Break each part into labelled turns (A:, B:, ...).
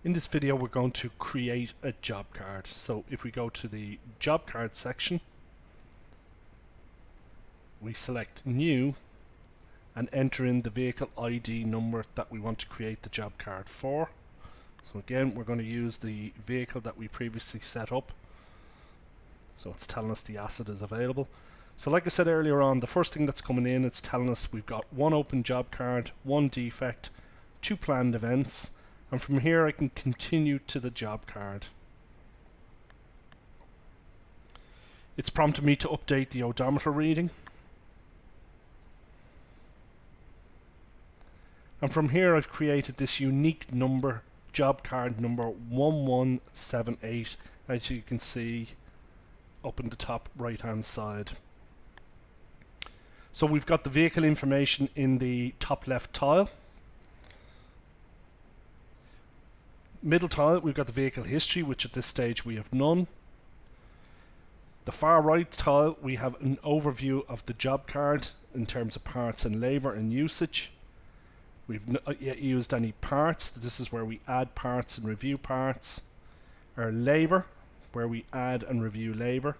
A: In this video we're going to create a job card. So if we go to the job card section, we select new and enter in the vehicle ID number that we want to create the job card for. So again, we're going to use the vehicle that we previously set up. So it's telling us the asset is available. So like I said earlier on, the first thing that's coming in, it's telling us we've got one open job card, one defect, 2 planned events, and from here I can continue to the job card. It's prompted me to update the odometer reading. And from here I've created this unique number, job card number 1178, as you can see up in the top right hand side. So we've got the vehicle information in the top left tile. Middle tile, we've got the vehicle history, which at this stage we have none. The far right tile, we have an overview of the job card in terms of parts and labour and usage. We've not yet used any parts. This is where we add parts and review parts. Our labour, where we add and review labour.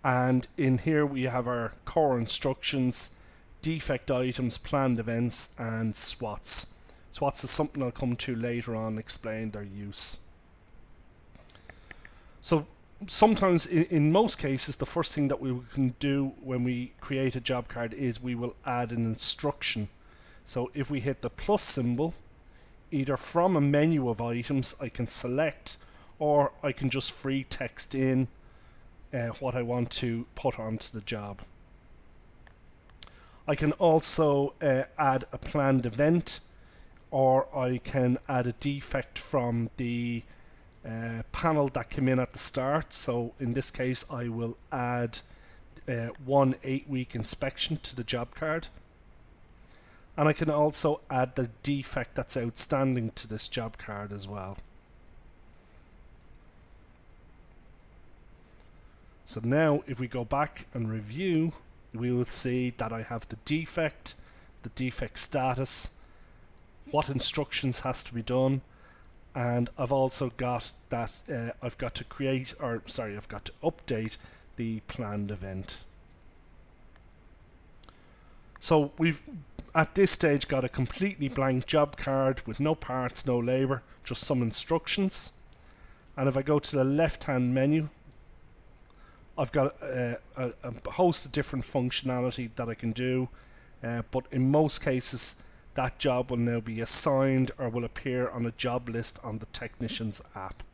A: And in here we have our core instructions, defect items, planned events, and SWATs. SWATs is something I'll come to later on and explain their use. So sometimes, in most cases, the first thing that we can do when we create a job card is we will add an instruction. So if we hit the plus symbol, either from a menu of items I can select, or I can just free text in what I want to put onto the job. I can also add a planned event, or I can add a defect from the panel that came in at the start. So in this case I will add one 8-week inspection to the job card. And I can also add the defect that's outstanding to this job card as well. So now if we go back and review, we will see that I have the defect status, what instructions has to be done, and I've also got that I've got to update the planned event. So we've at this stage got a completely blank job card with no parts, no labour, just some instructions. And if I go to the left hand menu, I've got a host of different functionality that I can do, but in most cases that job will now be assigned or will appear on a job list on the technician's app.